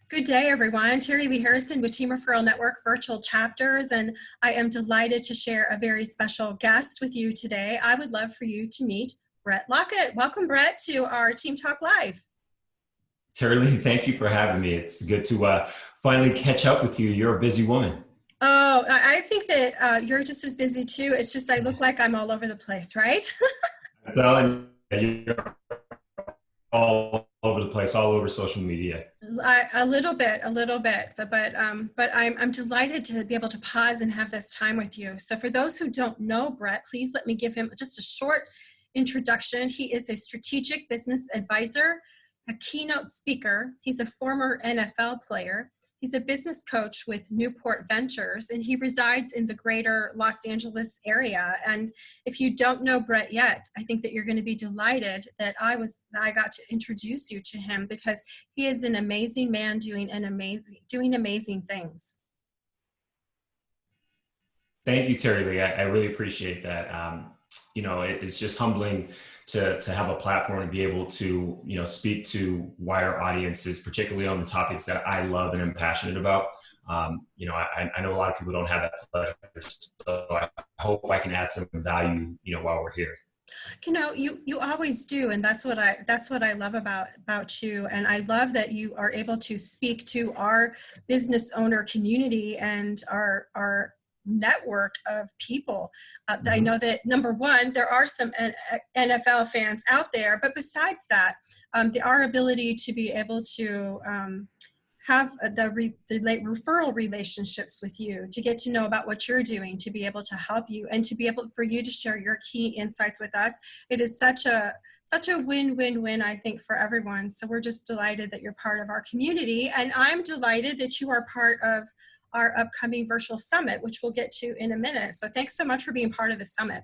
Good day, everyone. Terilee Harrison with Team Referral Network Virtual Chapters, and I am delighted to share a very special guest with you today. I would love for you to meet Bret Lockett. Welcome, Bret, to our Team Talk Live. Terilee, thank you for having me. It's good to finally catch up with you. You're a busy woman. Oh, I think that you're just as busy too. It's just I look like I'm all over the place, right? I'm telling you, you're all over the place, all over social media. A little bit, but I'm delighted to be able to pause and have this time with you. So for those who don't know Bret, please let me give him just a short introduction. He is a strategic business advisor, a keynote speaker. He's a former NFL player. He's a business coach with Newport Ventures, and he resides in the greater Los Angeles area. And if you don't know Bret yet, I think that you're going to be delighted that I got to introduce you to him, because he is an amazing man doing amazing things. Thank you, Terilee. I really appreciate that. It's just humbling to have a platform and be able to, speak to wider audiences, particularly on the topics that I love and am passionate about. I know a lot of people don't have that pleasure, so I hope I can add some value, while we're here. You always do, and that's what I love about you. And I love that you are able to speak to our business owner community and our network of people. I know that, number one, there are some NFL fans out there, but besides that, our ability to be able to have the referral relationships with you, to get to know about what you're doing, to be able to help you, and to be able for you to share your key insights with us. It is such a win-win-win, I think, for everyone. So we're just delighted that you're part of our community, and I'm delighted that you are part of our upcoming virtual summit, which we'll get to in a minute. So thanks so much for being part of the summit.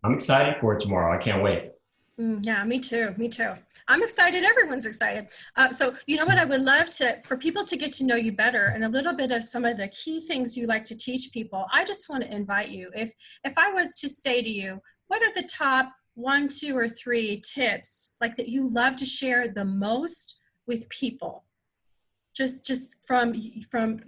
I'm excited for it tomorrow. I can't wait. Yeah, me too. I'm excited. Everyone's excited. So you know what, I would love for people to get to know you better and a little bit of some of the key things you like to teach people. I just want to invite you, if I was to say to you, what are the top 1, 2, or 3 tips like that you love to share the most with people? Just from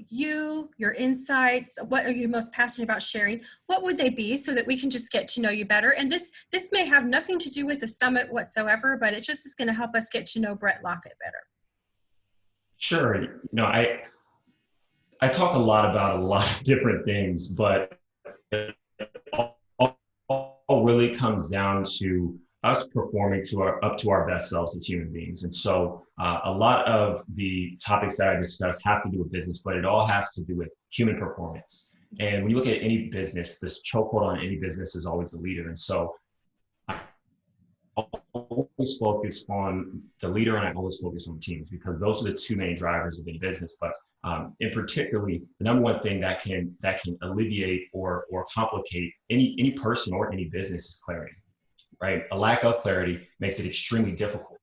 you, your insights, what are you most passionate about sharing? What would they be, so that we can just get to know you better? And this may have nothing to do with the summit whatsoever, but it just is going to help us get to know Bret Lockett better. Sure. I talk a lot about a lot of different things, but it all really comes down to us performing up to our best selves as human beings. And so a lot of the topics that I discuss have to do with business, but it all has to do with human performance. And when you look at any business, this chokehold on any business is always the leader. And so I always focus on the leader, and I always focus on teams, because those are the 2 main drivers of any business. But in particularly, the number one thing that can alleviate or complicate any person or any business is clarity. Right? A lack of clarity makes it extremely difficult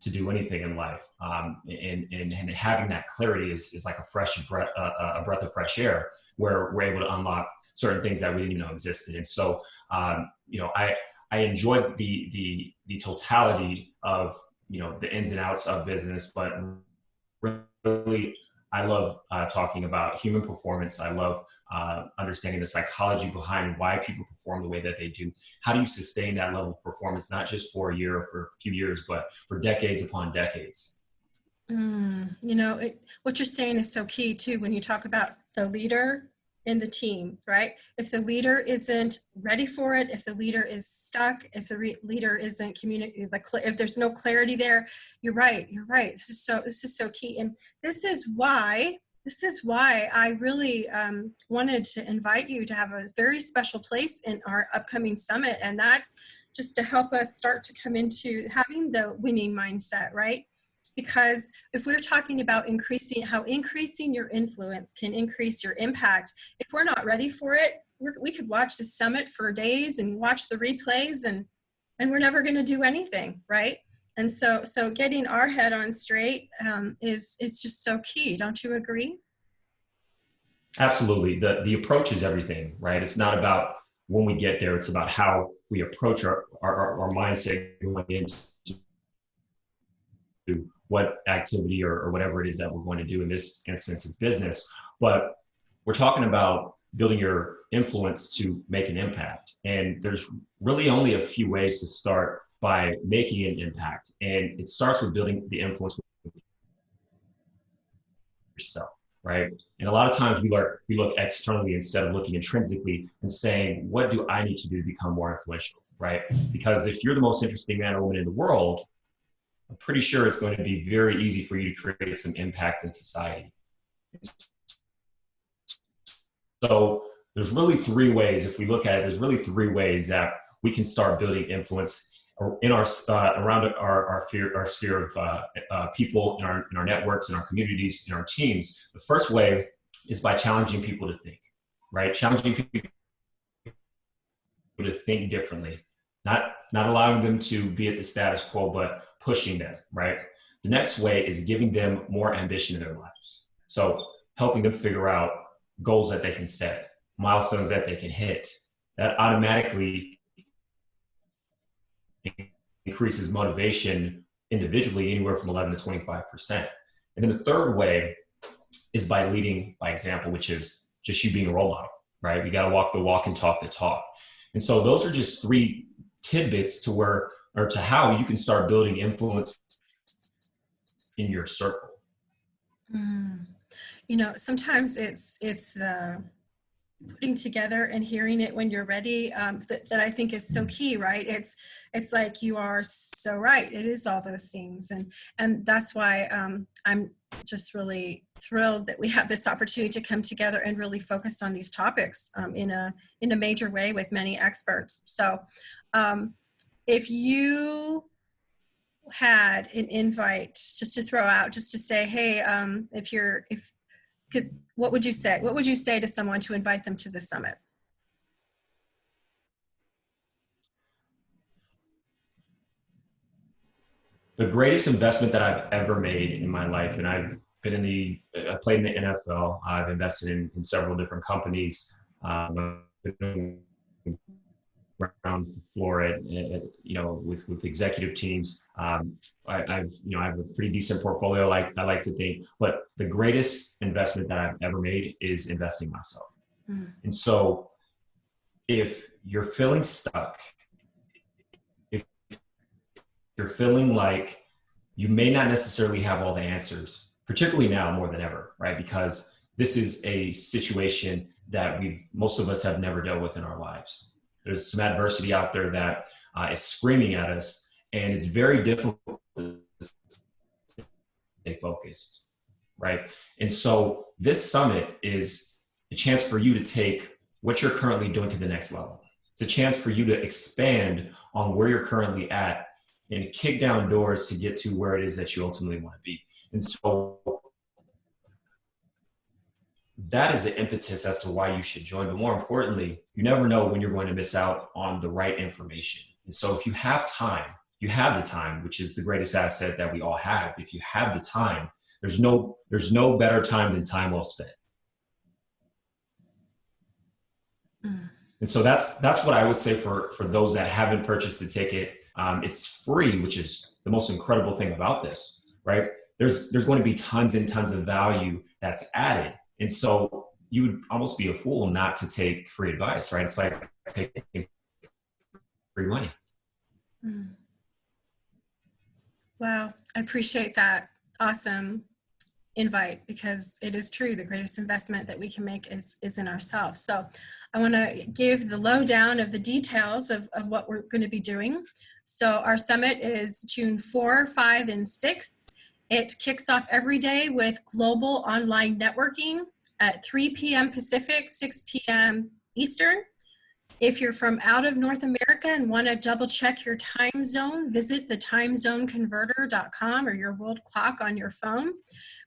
to do anything in life. And having that clarity is like a breath of fresh air, where we're able to unlock certain things that we didn't even know existed. And so, I enjoyed the totality of, the ins and outs of business, but really, I love talking about human performance. I love understanding the psychology behind why people perform the way that they do. How do you sustain that level of performance, not just for a year or for a few years, but for decades upon decades? What you're saying is so key too, when you talk about the leader in the team, right? If the leader isn't ready for it, if the leader is stuck, if the leader isn't communicating, if there's no clarity there, you're right. This is so key. And this is why I really wanted to invite you to have a very special place in our upcoming summit. And that's just to help us start to come into having the winning mindset, right? Because if we're talking about how increasing your influence can increase your impact, if we're not ready for it, we could watch the summit for days and watch the replays, and we're never going to do anything, right? And so getting our head on straight is just so key. Don't you agree? Absolutely. The approach is everything, right? It's not about when we get there, it's about how we approach our mindset going into what activity or whatever it is that we're going to do. In this instance, it's business. But we're talking about building your influence to make an impact. And there's really only a few ways to start by making an impact. And it starts with building the influence with yourself, right? And a lot of times we look externally instead of looking intrinsically and saying, what do I need to do to become more influential, right? Because if you're the most interesting man or woman in the world, I'm pretty sure it's going to be very easy for you to create some impact in society. So there's really three ways, if we look at it, there's really three ways that we can start building influence in our around our sphere of people in our networks, in our communities, in our teams. The first way is by challenging people to think, right? Challenging people to think differently, not allowing them to be at the status quo, but pushing them, right? The next way is giving them more ambition in their lives. So helping them figure out goals that they can set, milestones that they can hit. That automatically increases motivation individually anywhere from 11 to 25%. And then the third way is by leading by example, which is just you being a role model, right? You got to walk the walk and talk the talk. And so those are just three tidbits to how you can start building influence in your circle. You know, sometimes it's the putting together and hearing it when you're ready that I think is so key, right? It's like you are so right. It is all those things, and that's why I'm just really thrilled that we have this opportunity to come together and really focus on these topics in a major way with many experts. So, if you had an invite just to throw out, just to say, hey, what would you say? What would you say to someone to invite them to the summit? The greatest investment that I've ever made in my life, and I played in the NFL. I've invested in several different companies. Around the floor at with executive teams. I have a pretty decent portfolio, like I like to think, but the greatest investment that I've ever made is investing in myself. And so if you're feeling stuck, if you're feeling like you may not necessarily have all the answers, particularly now more than ever, right? Because this is a situation that most of us have never dealt with in our lives. There's some adversity out there that is screaming at us, and it's very difficult to stay focused, right? And so this summit is a chance for you to take what you're currently doing to the next level. It's a chance for you to expand on where you're currently at and kick down doors to get to where it is that you ultimately want to be. And so that is the impetus as to why you should join. But more importantly, you never know when you're going to miss out on the right information. And so if you have time, you have the time, which is the greatest asset that we all have. If you have the time, there's no better time than time well spent. And so that's what I would say for those that haven't purchased the ticket. It's free, which is the most incredible thing about this, right? There's going to be tons and tons of value that's added. And so you would almost be a fool not to take free advice, right? It's like taking free money. Wow, I appreciate that. Awesome invite, because it is true. The greatest investment that we can make is in ourselves. So I want to give the lowdown of the details of what we're going to be doing. So our summit is June 4, 5, and 6. It kicks off every day with global online networking at 3 p.m. Pacific, 6 p.m. Eastern. If you're from out of North America and want to double check your time zone, visit the timezoneconverter.com or your world clock on your phone.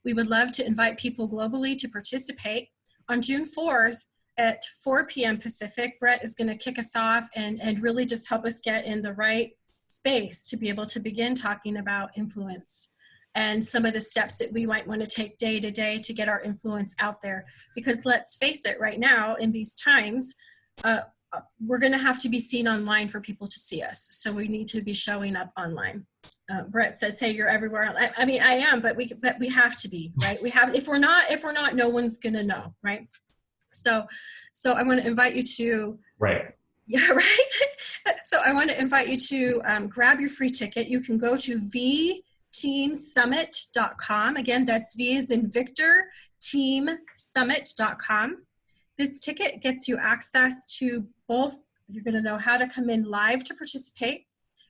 We would love to invite people globally to participate. On June 4th at 4 p.m. Pacific, Bret is going to kick us off and really just help us get in the right space to be able to begin talking about influence and some of the steps that we might want to take day to day to get our influence out there. Because let's face it, right now in these times, we're going to have to be seen online for people to see us. So we need to be showing up online. Brett says, "Hey, you're everywhere." I mean, I am, but we have to be, right? We have, if we're not, no one's going to know, right? So I want to invite you to, Right. yeah, right. So I want to invite you to grab your free ticket. You can go to vteamsummit.com. Again, that's V as in Victor, teamsummit.com. This ticket gets you access to both. You're going to know how to come in live to participate.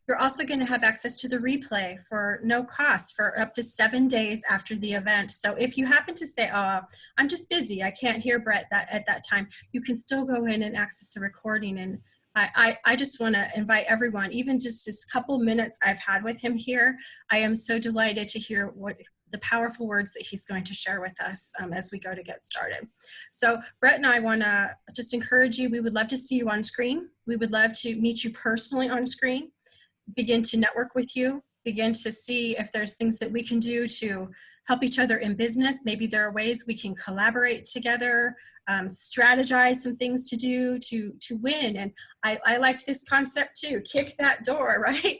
You're also going to have access to the replay for no cost for up to 7 days after the event. So if you happen to say, "Oh, I'm just busy, I can't hear Brett at that time," you can still go in and access the recording. And I just want to invite everyone, even just this couple minutes I've had with him here, I am so delighted to hear what the powerful words that he's going to share with us as we go to get started. So Brett and I want to just encourage you. We would love to see you on screen. We would love to meet you personally on screen, begin to network with you, begin to see if there's things that we can do to help each other in business. Maybe there are ways we can collaborate together, strategize some things to do to win. And I liked this concept too. Kick that door, right?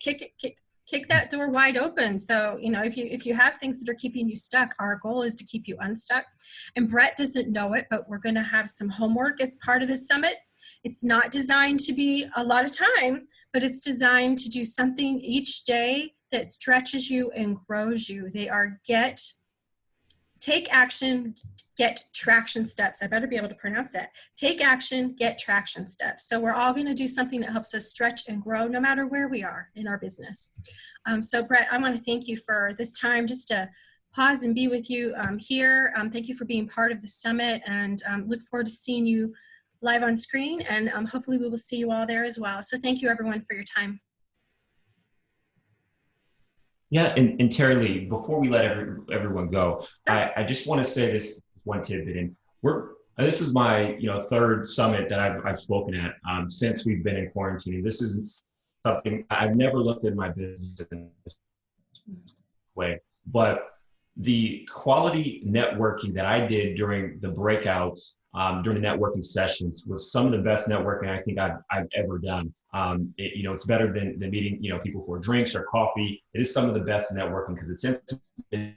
Kick that door wide open. So, you know, if you have things that are keeping you stuck, our goal is to keep you unstuck. And Brett doesn't know it, but we're going to have some homework as part of this summit. It's not designed to be a lot of time, but it's designed to do something each day that stretches you and grows you. They are take action, get traction steps. I better be able to pronounce that. Take action, get traction steps. So we're all going to do something that helps us stretch and grow no matter where we are in our business. So Brett, I want to thank you for this time just to pause and be with you here. Thank you for being part of the summit, and look forward to seeing you live on screen, and hopefully we will see you all there as well. So thank you everyone for your time. Yeah, and Terilee, before we let everyone go, I just want to say this one tidbit, and this is my third summit that I've spoken at since we've been in quarantine. This isn't something I've never looked at my business in this way, but the quality networking that I did during the breakouts, during the networking sessions, was some of the best networking I think I've ever done. It's better than meeting people for drinks or coffee. It is some of the best networking because it's intimate,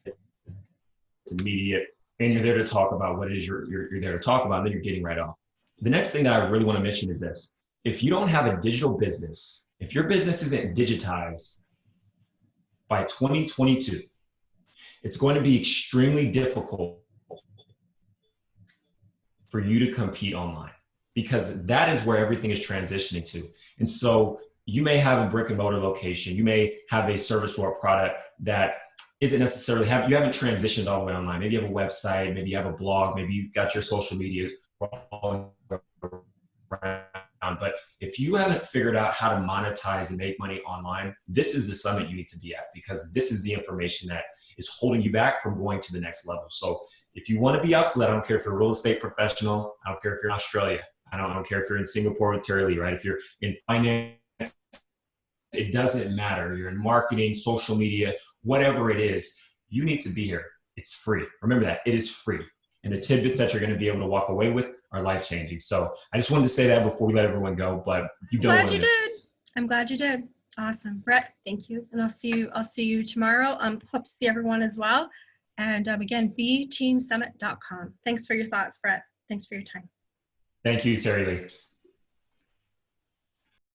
it's immediate, and you're there to talk about what it is you're there to talk about, and then you're getting right off. The next thing that I really want to mention is this: if you don't have a digital business, if your business isn't digitized by 2022, it's going to be extremely difficult for you to compete online, because that is where everything is transitioning to. And so you may have a brick and mortar location, you may have a service or a product that isn't necessarily you haven't transitioned all the way online. Maybe you have a website, maybe you have a blog, maybe you've got your social media all around. But if you haven't figured out how to monetize and make money online, this is the summit you need to be at, because this is the information that is holding you back from going to the next level. So if you want to be obsolete, I don't care if you're a real estate professional, I don't care if you're in Australia, I don't care if you're in Singapore with Terilee, right? If you're in finance, it doesn't matter. You're in marketing, social media, whatever it is, you need to be here. It's free. Remember that, it is free. And the tidbits that you're going to be able to walk away with are life-changing. So I just wanted to say that before we let everyone go, but you don't want to miss this. I'm glad you did. Awesome. Brett, thank you. And I'll see you tomorrow. Hope to see everyone as well. And again, vteamsummit.com. Thanks for your thoughts, Brett. Thanks for your time. Thank you, Terilee.